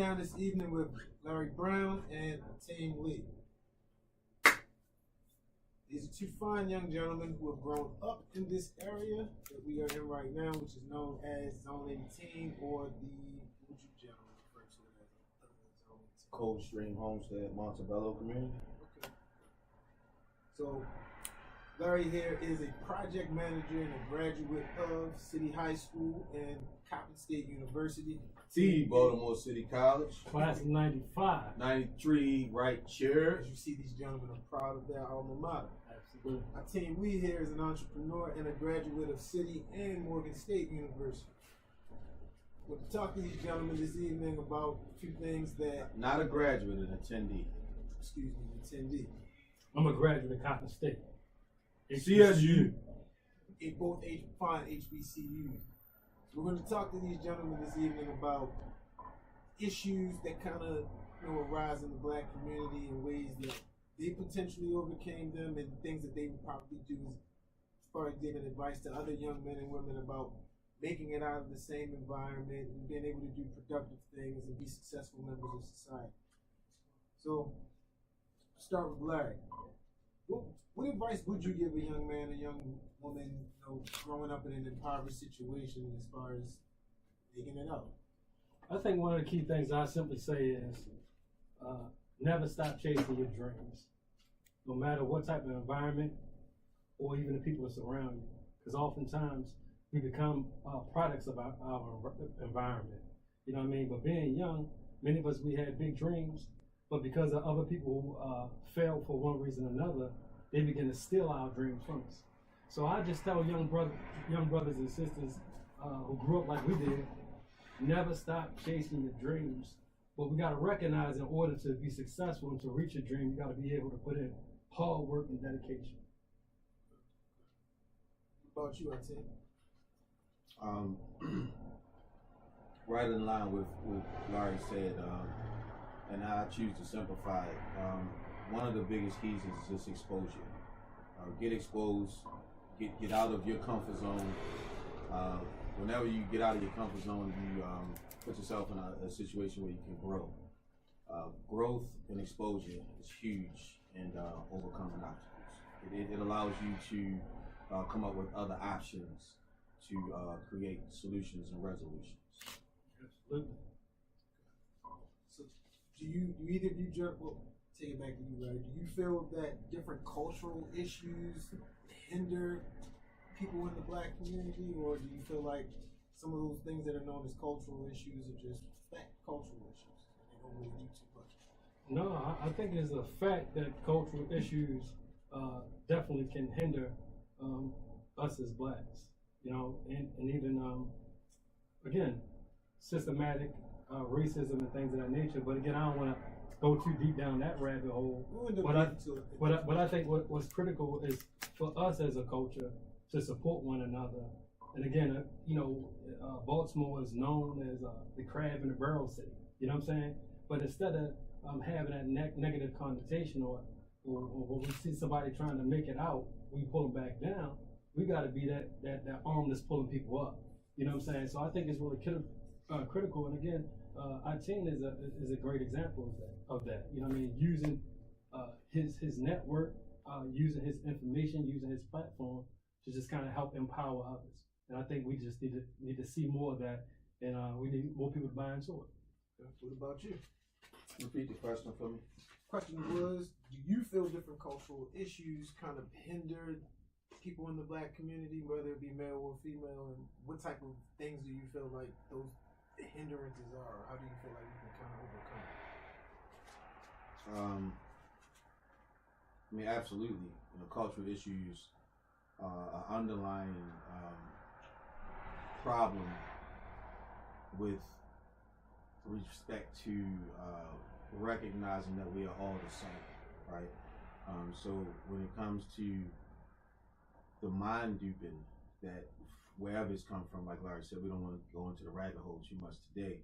down this evening with Larry Brown and Ajtiim Lee. These are two fine young gentlemen who have grown up in this area that we are in right now, which is known as Zone 18, or the, what you gentlemen refer to it as Zone 18? Coldstream Homestead, Montebello community. Okay. So, Larry here is a project manager and a graduate of City High School and Coppin State University. Baltimore City College. Class of 95. 93, right chair. As you see, these gentlemen are proud of their alma mater. Absolutely. Ajtiim Lee here is an entrepreneur and a graduate of City and Morgan State University. We'll talk to these gentlemen this evening about a few things that... Not a graduate, an attendee. Excuse me, attendee. I'm a graduate of Coppin State. CSU. In both fine HBCUs. We're going to talk to these gentlemen this evening about issues that kind of arise in the black community in ways that they potentially overcame them, and things that they would probably do as far as giving advice to other young men and women about making it out of the same environment and being able to do productive things and be successful members of society. So, start with Larry. What advice would you give a young man, a young woman, growing up in an impoverished situation as far as making it out? I think one of the key things I simply say is never stop chasing your dreams, no matter what type of environment or even the people that surround you. Because oftentimes we become products of our environment. You know what I mean? But being young, many of us, we had big dreams, but because of other people who failed for one reason or another, they begin to steal our dreams from us. So I just tell young brothers and sisters who grew up like we did, never stop chasing your dreams. But we got to recognize, in order to be successful and to reach your dream, you got to be able to put in hard work and dedication. What about you, Ajtiim? Right in line with what Larry said, and I choose to simplify it. One of the biggest keys is just exposure. Get exposed, get out of your comfort zone. Whenever you get out of your comfort zone, you put yourself in a situation where you can grow. Growth and exposure is huge in overcoming obstacles. It allows you to come up with other options to create solutions and resolutions. Absolutely. So, do either of you, take it back to you, right? Do you feel that different cultural issues hinder people in the black community, or do you feel like some of those things that are known as cultural issues are just fact cultural issues and they don't really do too much? No, I think it's a fact that cultural issues definitely can hinder us as blacks, and even, again, systematic racism and things of that nature. But again, I don't want to go too deep down that rabbit hole. But I think what's critical is for us as a culture to support one another. And again, Baltimore is known as the crab in the barrel city. You know what I'm saying? But instead of having that negative connotation, or when we see somebody trying to make it out, we pull them back down. We got to be that arm that's pulling people up. You know what I'm saying? So I think it's really critical. And again, Ajtiim is a great example of that. You know what I mean? Using his network, using his information, using his platform to just kind of help empower others. And I think we just need to see more of that, and we need more people to buy into it. What about you? Repeat the question for me. Question was, do you feel different cultural issues kind of hindered people in the black community, whether it be male or female, and what type of things do you feel like those hindrances are, or how do you feel like you can kind of overcome it? Absolutely. Cultural issues are underlying problem with respect to recognizing that we are all the same, right? So when it comes to the mind duping that wherever it's come from, like Larry said, we don't want to go into the rabbit hole too much today.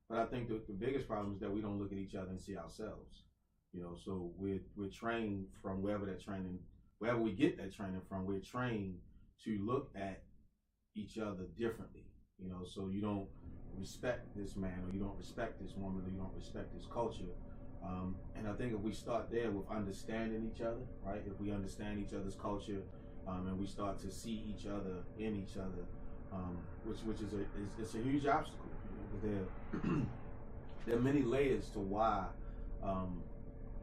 But I think the biggest problem is that we don't look at each other and see ourselves. So we're trained from wherever we get that training from, we're trained to look at each other differently. You know, so you don't respect this man, or you don't respect this woman, or you don't respect this culture. And I think if we start there with understanding each other, right? If we understand each other's culture, and we start to see each other in each other, which is it's a huge obstacle. You know, there are many layers to why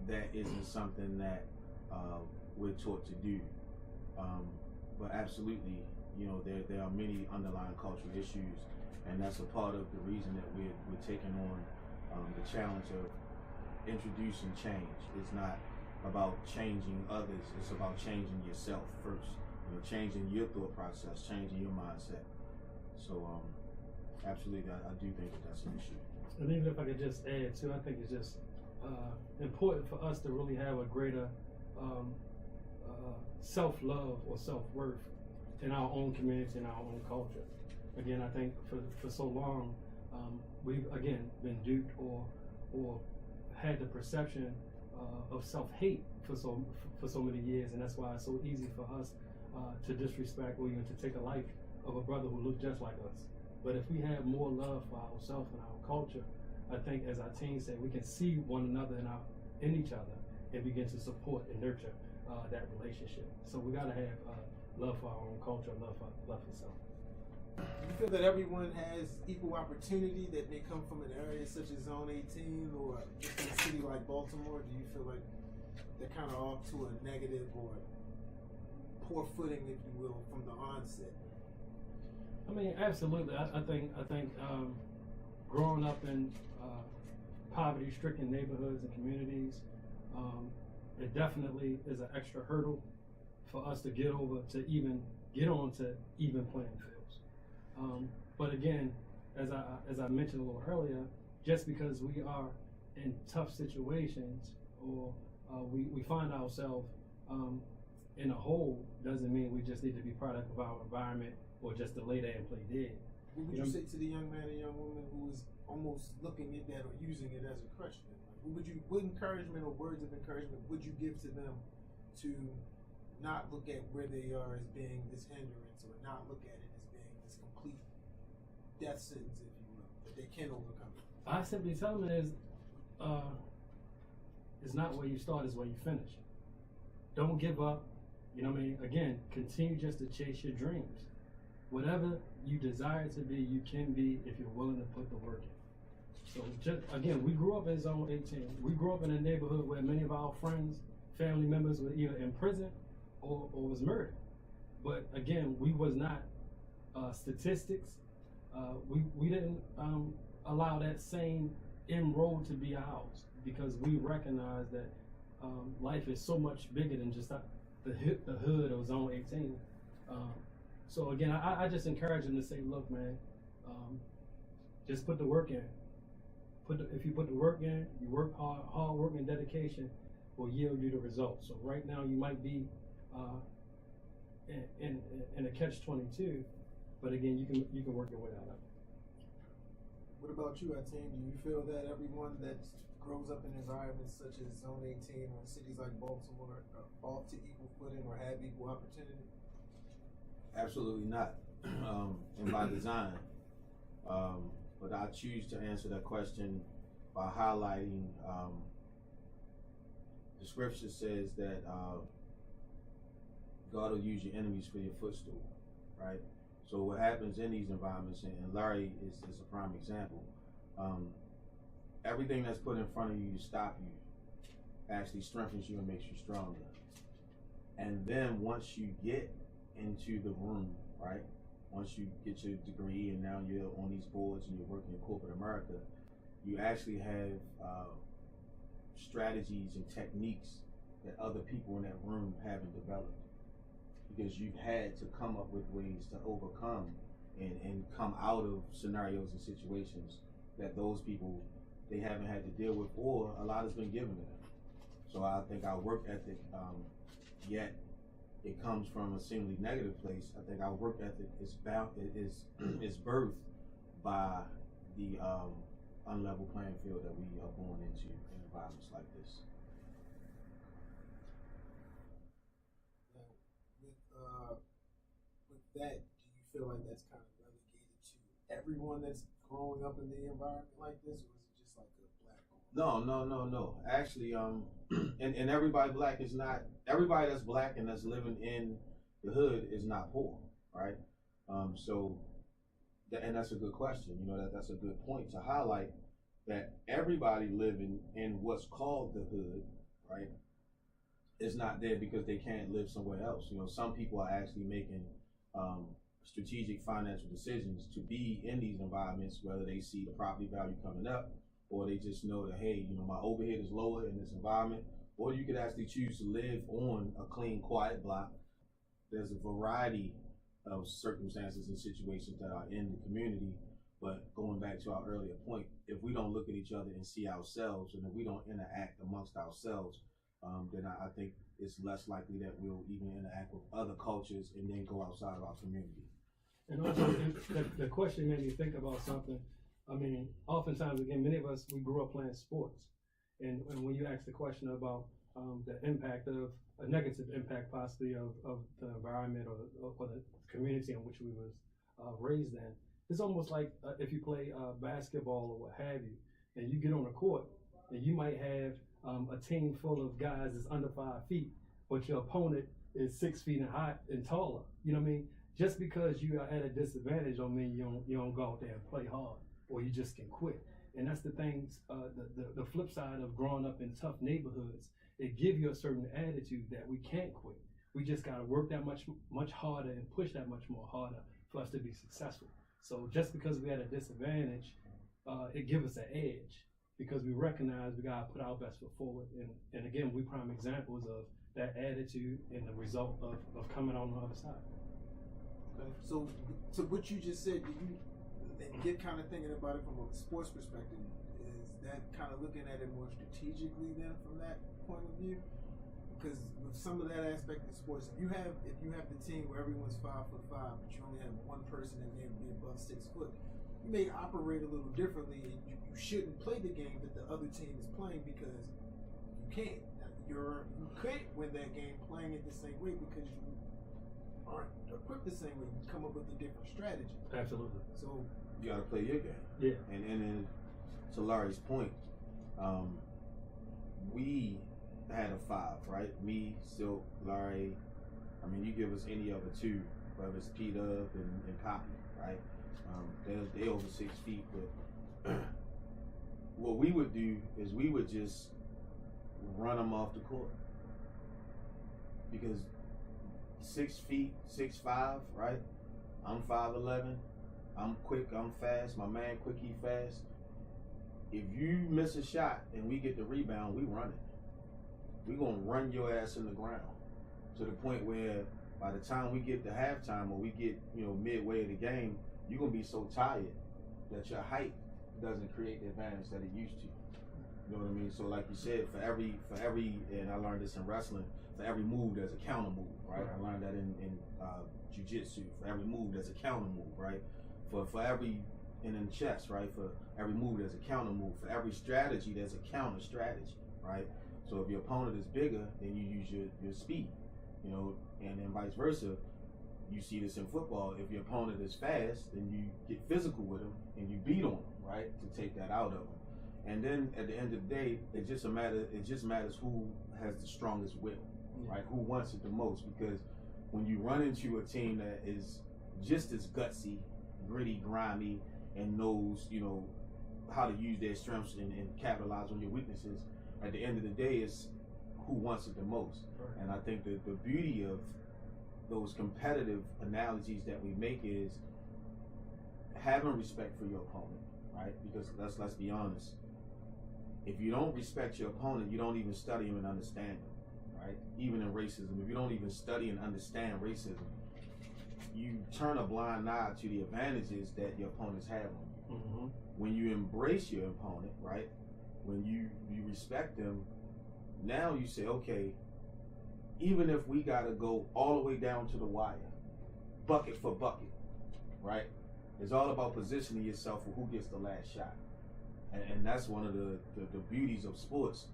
that isn't something that we're taught to do. But absolutely, you know, there are many underlying cultural issues, and that's a part of the reason that we're taking on the challenge of introducing change. It's not about changing others, it's about changing yourself first. You know, changing your thought process, changing your mindset. So absolutely, I do think that that's an issue. And even if I could just add too, I think it's just important for us to really have a greater self-love or self-worth in our own community, in our own culture. Again, I think for so long, we've again been duped or had the perception of self-hate for so many years, and that's why it's so easy for us to disrespect or even to take a life of a brother who looked just like us. But if we have more love for ourselves and our culture, I think, as our team said, we can see one another in each other and begin to support and nurture that relationship. So we gotta have love for our own culture, love for self. Do you feel that everyone has equal opportunity, that they come from an area such as Zone 18 or just in a city like Baltimore? Do you feel like they're kind of off to a negative or poor footing, if you will, from the onset? I mean, absolutely. I think growing up in poverty-stricken neighborhoods and communities, it definitely is an extra hurdle for us to get over to even get on to even playing fields. But again, as I mentioned a little earlier, just because we are in tough situations or we find ourselves in a hole doesn't mean we just need to be product of our environment or just to lay there and play dead. What would you say to the young man or young woman who is almost looking at that or using it as a crutch? What encouragement or words of encouragement would you give to them to not look at where they are as being this hindrance, or not look at it as being this complete death sentence, if you will, that they can overcome it? I simply tell them is, it's not where you start, it's where you finish. Don't give up. You know what I mean? Again, continue just to chase your dreams. Whatever you desire to be, you can be if you're willing to put the work in. So just, again, we grew up in Zone 18. We grew up in a neighborhood where many of our friends, family members were either in prison or was murdered. But again, we was not statistics. We didn't allow that same end road to be ours, because we recognize that life is so much bigger than just the hood of Zone 18. So again, I just encourage them to say, look, man, just put the work in. If you put the work in, you work hard work and dedication will yield you the results. So right now you might be in a catch-22, but again, you can work your way out of it. What about you, Ajtiim? Do you feel that everyone that grows up in environments such as Zone 18 or cities like Baltimore are off to equal footing or have equal opportunity? Absolutely not, and by design. But I choose to answer that question by highlighting the scripture says that God will use your enemies for your footstool, right? So what happens in these environments, and Larry is a prime example, everything that's put in front of you to stop you actually strengthens you and makes you stronger. And then once you get into the room, right? Once you get your degree and now you're on these boards and you're working in corporate America, you actually have strategies and techniques that other people in that room haven't developed, because you've had to come up with ways to overcome and come out of scenarios and situations that those people, they haven't had to deal with, or a lot has been given to them. So I think our work ethic, yet it comes from a seemingly negative place. I think our work ethic is birthed by the unlevel playing field that we are born into in environments like this. Now, with that, do you feel like that's kind of relegated to everyone that's growing up in the environment like this, or is it just like a black? No. Actually, and everybody black is not, everybody that's black and that's living in the hood is not poor, right? And that's a good question. You know, that's a good point to highlight, that everybody living in what's called the hood, right, is not there because they can't live somewhere else. You know, some people are actually making strategic financial decisions to be in these environments, whether they see the property value coming up, or they just know that, hey, you know, my overhead is lower in this environment, or you could actually choose to live on a clean, quiet block. There's a variety of circumstances and situations that are in the community, but going back to our earlier point, if we don't look at each other and see ourselves, and if we don't interact amongst ourselves, then I think it's less likely that we'll even interact with other cultures and then go outside of our community. And also, the question made me think about something. I mean, oftentimes, again, many of us, we grew up playing sports. And when you ask the question about the impact of, a negative impact possibly of the environment or the community in which we was raised in, it's almost like if you play basketball or what have you, and you get on a court, and you might have a team full of guys that's under 5 feet, but your opponent is 6 feet and high and taller. You know what I mean? Just because you are at a disadvantage don't mean you don't go out there and play hard, or you just can quit. And that's the things, the flip side of growing up in tough neighborhoods. It gives you a certain attitude that we can't quit. We just got to work that much harder and push that much more harder for us to be successful. So just because we had a disadvantage, it gives us an edge, because we recognize we got to put our best foot forward. And again, we prime examples of that attitude and the result of coming on the other side. Okay. So what you just said, do you get kind of thinking about it from a sports perspective? Is that kind of looking at it more strategically then from that point of view? Because with some of that aspect of sports, if you have the team where everyone's 5'5", but you only have one person that may be above 6 foot, you may operate a little differently, and you shouldn't play the game that the other team is playing, because you can't. You can't win that game playing it the same way, because you aren't equipped the same way. You come up with a different strategy. Absolutely. So you got to play your game. Yeah. And then to Larry's point, we had a 5, right? Me, Silk, Larry. I mean, you give us any other two, whether it's P-Dub and Poppy, right? They over 6 feet, but what we would do is we would just run them off the court, because 6 feet, 6'5", right? I'm 5'11". I'm quick, I'm fast. My man quick, he fast. If you miss a shot and we get the rebound, we run it. We're gonna run your ass in the ground, to the point where by the time we get to halftime, or we get, you know, midway of the game, you're gonna be so tired that your height doesn't create the advantage that it used to. You know what I mean? So like you said, for every, and I learned this in wrestling, for every move there's a counter move, right? I learned that in jiu-jitsu. For every move there's a counter move, right? For every, and in chess, right? For every move there's a counter move. For every strategy there's a counter strategy, right? So if your opponent is bigger, then you use your speed, you know, and then vice versa. You see this in football. If your opponent is fast, then you get physical with them and you beat on them, right, to take that out of them. And then at the end of the day, it just matters who has the strongest will, right? Who wants it the most? Because when you run into a team that is just as gutsy, gritty, grimy, and knows, you know, how to use their strengths and capitalize on your weaknesses, at the end of the day, it's who wants it the most. Right. And I think that the beauty of those competitive analogies that we make is having respect for your opponent, right? Because let's be honest. If you don't respect your opponent, you don't even study him and understand him, right? Even in racism, if you don't even study and understand racism, you turn a blind eye to the advantages that your opponents have on you. Mm-hmm. When you embrace your opponent, right? When you respect them, now you say, okay, even if we gotta go all the way down to the wire, bucket for bucket, right? It's all about positioning yourself for who gets the last shot. And that's one of the beauties of sports.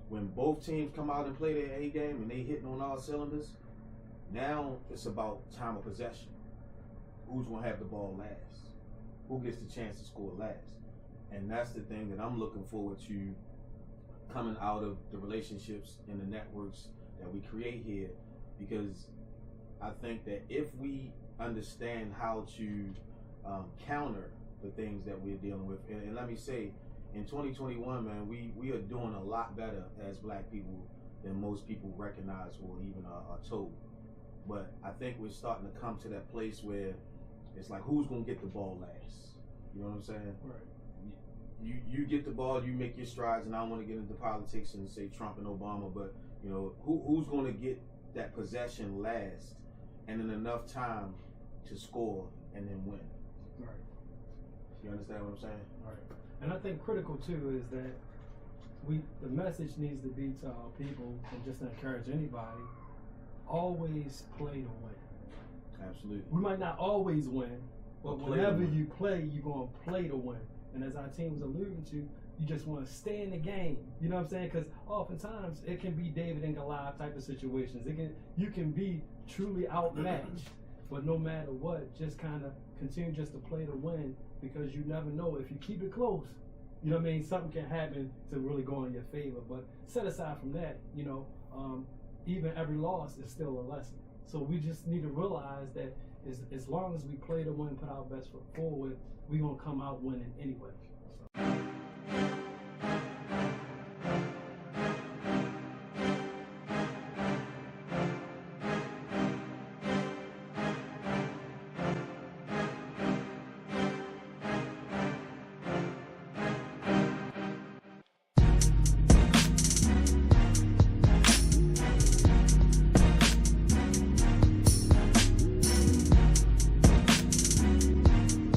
When both teams come out and play their A game and they hitting on all cylinders, now it's about time of possession. Who's gonna have the ball last? who gets the chance to score last. And that's the thing that I'm looking forward to coming out of the relationships and the networks that we create here, because I think that if we understand how to counter the things that we're dealing with, and let me say, in 2021, man, we are doing a lot better as black people than most people recognize or even are told. But I think we're starting to come to that place where it's like, who's gonna get the ball last? You know what I'm saying? Right. You get the ball, you make your strides, and I don't want to get into politics and say Trump and Obama, but you know, who's going to get that possession last, and in enough time to score and then win. Right. You understand what I'm saying? Right. And I think critical too is that the message needs to be to our people, and just to encourage anybody, always play to win. Absolutely. We might not always win, but whenever you play, you're going to play to win. And as our team was alluding to, you just want to stay in the game. You know what I'm saying? Because oftentimes it can be David and Goliath type of situations. You can be truly outmatched, but no matter what, just kind of continue just to play to win, because you never know, if you keep it close, you know what I mean, something can happen to really go in your favor. But set aside from that, you know, even every loss is still a lesson. So we just need to realize that as long as we play to win, put our best foot forward, we're going to come out winning anyway.